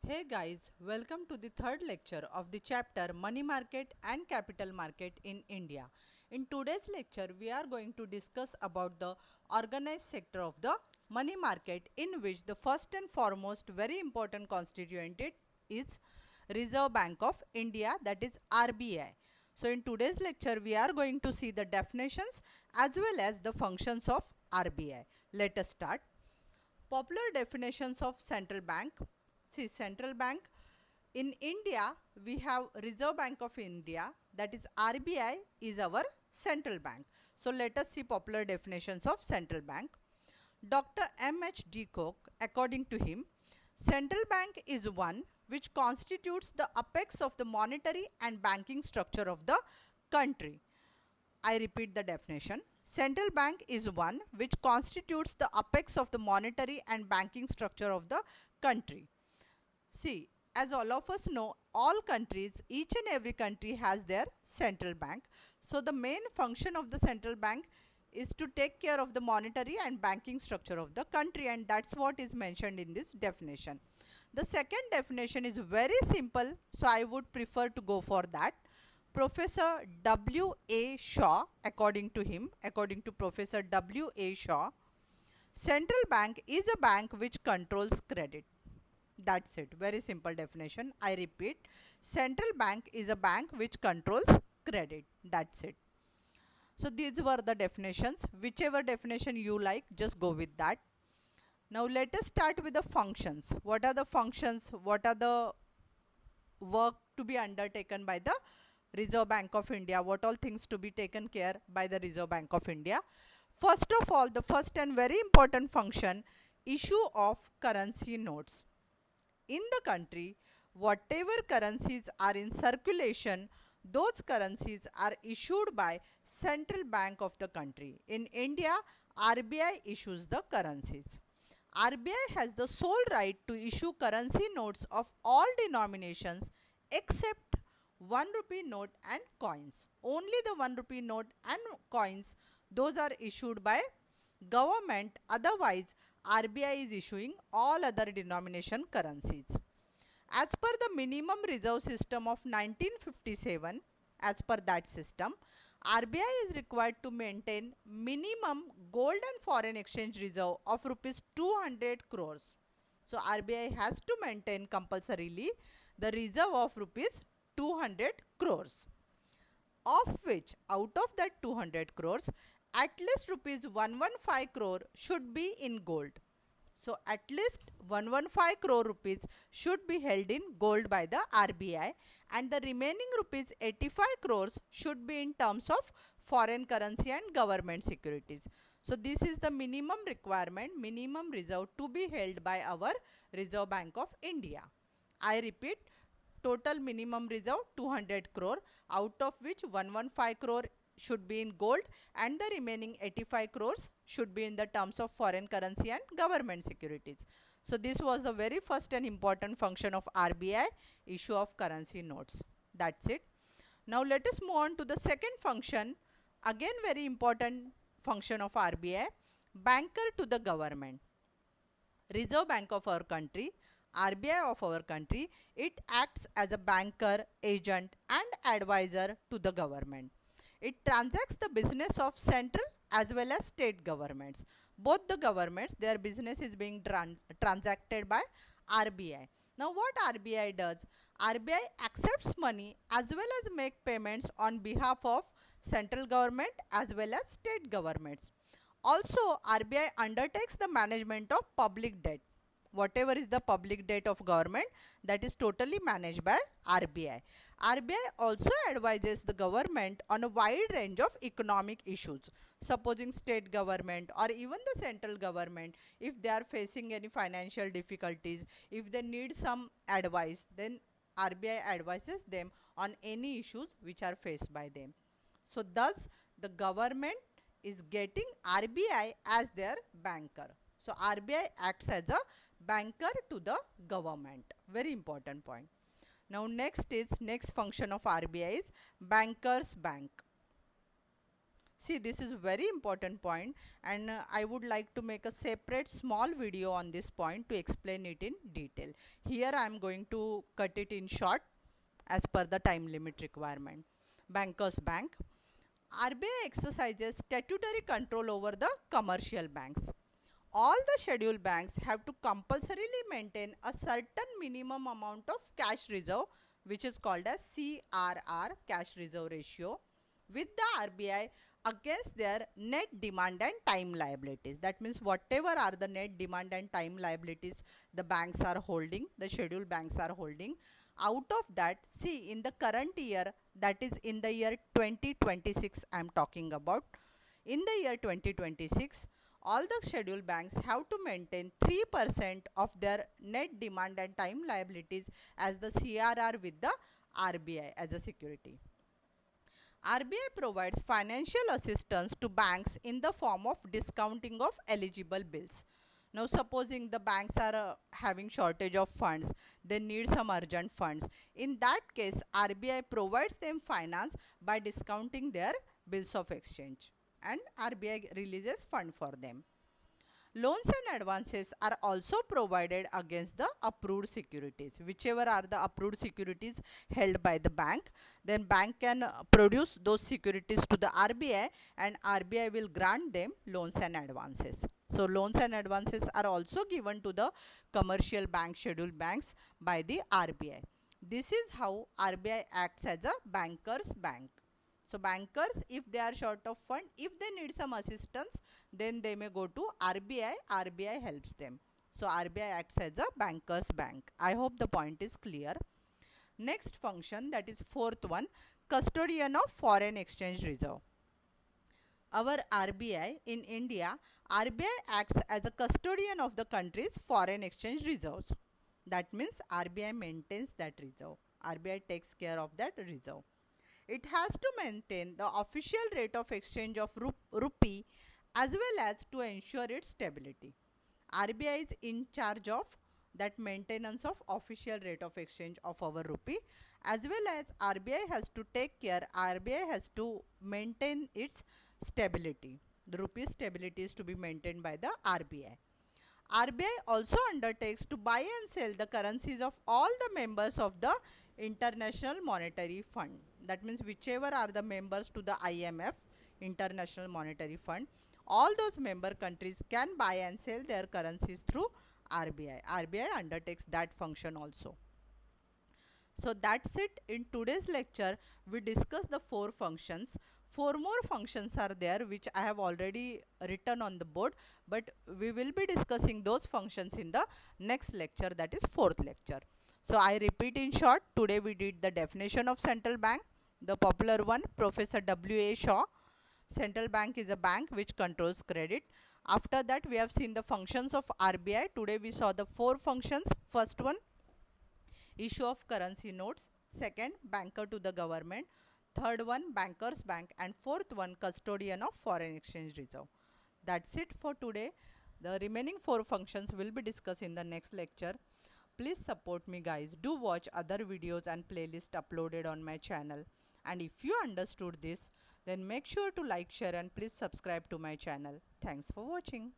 Hey guys, welcome to the third lecture of the chapter Money Market and Capital Market in India. In today's lecture, we are going to discuss about the organized sector of the money market, in which the first and foremost very important constituent is Reserve Bank of India, that is RBI. So in today's lecture, we are going to see the definitions as well as the functions of RBI. Let us start. Popular definitions of central bank. See, central bank in India, we have Reserve Bank of India, that is RBI is our central bank. So let us see popular definitions of central bank. Dr. M.H.D. Coke, according to him, central bank is one which constitutes the apex of the monetary and banking structure of the country. I repeat the definition. Central bank is one which constitutes the apex of the monetary and banking structure of the country. See, as all of us know, all countries, each and every country has their central bank. So the main function of the central bank is to take care of the monetary and banking structure of the country, and that's what is mentioned in this definition. The second definition is very simple, so I would prefer to go for that. Professor W. A. Shaw, according to him, according to Professor W. A. Shaw, central bank is a bank which controls credit. That's it. Very simple definition. I repeat. Central bank is a bank which controls credit. That's it. So these were the definitions. Whichever definition you like, just go with that. Now let us start with the functions. What are the functions? What are the work to be undertaken by the Reserve Bank of India? What all things to be taken care by the Reserve Bank of India? First of all, the first and very important function, issue of currency notes. In the country, whatever currencies are in circulation, those currencies are issued by central bank of the country. In India, RBI issues the currencies. RBI has the sole right to issue currency notes of all denominations except 1 rupee note and coins. Only the 1 rupee note and coins, those are issued by government. Otherwise, RBI is issuing all other denomination currencies. As per the minimum reserve system of 1957, as per that system, RBI is required to maintain minimum gold and foreign exchange reserve of rupees 200 crores. So RBI has to maintain compulsorily the reserve of rupees 200 crores, of which out of that 200 crores, at least rupees 115 crore should be in gold. So at least 115 crore rupees should be held in gold by the RBI, and the remaining rupees 85 crores should be in terms of foreign currency and government securities. So this is the minimum requirement, minimum reserve to be held by our Reserve Bank of India. I repeat, total minimum reserve 200 crore, out of which 115 crore should be in gold and the remaining 85 crores should be in the terms of foreign currency and government securities. So this was the very first and important function of RBI, issue of currency notes. That's it. Now let us move on to the second function, again very important function of RBI, banker to the government. Reserve Bank of our country, RBI of our country, it acts as a banker, agent and advisor to the government. It transacts the business of central as well as state governments. Both the governments, their business is being transacted by RBI. Now what RBI does? RBI accepts money as well as make payments on behalf of central government as well as state governments. Also, RBI undertakes the management of public debt. Whatever is the public debt of government, that is totally managed by RBI. RBI also advises the government on a wide range of economic issues. Supposing state government or even the central government, if they are facing any financial difficulties, if they need some advice, then RBI advises them on any issues which are faced by them. So thus the government is getting RBI as their banker. So RBI acts as a banker to the government. Very important point. Now next function of RBI is bankers bank. See, this is very important point, and I would like to make a separate small video on this point to explain it in detail. Here I am going to cut it in short as per the time limit requirement. Bankers Bank. RBI exercises statutory control over the commercial banks. All the scheduled banks have to compulsorily maintain a certain minimum amount of cash reserve, which is called as CRR, cash reserve ratio, with the RBI against their net demand and time liabilities. That means whatever are the net demand and time liabilities the banks are holding, the scheduled banks are holding, out of that, see, in the current year, that is in the year 2026 I am talking about, in the year 2026, all the scheduled banks have to maintain 3% of their net demand and time liabilities as the CRR with the RBI as a security. RBI provides financial assistance to banks in the form of discounting of eligible bills. Now, supposing the banks are having shortage of funds, they need some urgent funds. In that case, RBI provides them finance by discounting their bills of exchange, and RBI releases fund for them. Loans and advances are also provided against the approved securities. Whichever are the approved securities held by the bank, then bank can produce those securities to the RBI, and RBI will grant them loans and advances. So loans and advances are also given to the commercial bank, scheduled banks by the RBI. This is how RBI acts as a banker's bank. So bankers, if they are short of fund, if they need some assistance, then they may go to RBI. RBI helps them. So RBI acts as a banker's bank. I hope the point is clear. Next function, that is fourth one, custodian of foreign exchange reserve. Our RBI in India, RBI acts as a custodian of the country's foreign exchange reserves. That means RBI maintains that reserve. RBI takes care of that reserve. It has to maintain the official rate of exchange of rupee as well as to ensure its stability. RBI is in charge of that maintenance of official rate of exchange of our rupee, as well as RBI has to take care, RBI has to maintain its stability. The rupee stability is to be maintained by the RBI. RBI also undertakes to buy and sell the currencies of all the members of the International Monetary Fund. That means whichever are the members to the IMF, International Monetary Fund, all those member countries can buy and sell their currencies through RBI. RBI undertakes that function also. So that's it. In today's lecture, we discussed the four functions. Four more functions are there which I have already written on the board, but we will be discussing those functions in the next lecture, that is fourth lecture. So I repeat in short, today we did the definition of central bank, the popular one, Professor W.A. Shaw. Central bank is a bank which controls credit. After that, we have seen the functions of RBI. Today we saw the four functions. First one, issue of currency notes. Second, banker to the government. Third one, bankers bank. And fourth one, custodian of foreign exchange reserve. That's it for today. The remaining four functions will be discussed in the next lecture. Please support me guys. Do watch other videos and playlist uploaded on my channel. And if you understood this, then make sure to like, share and please subscribe to my channel. Thanks for watching.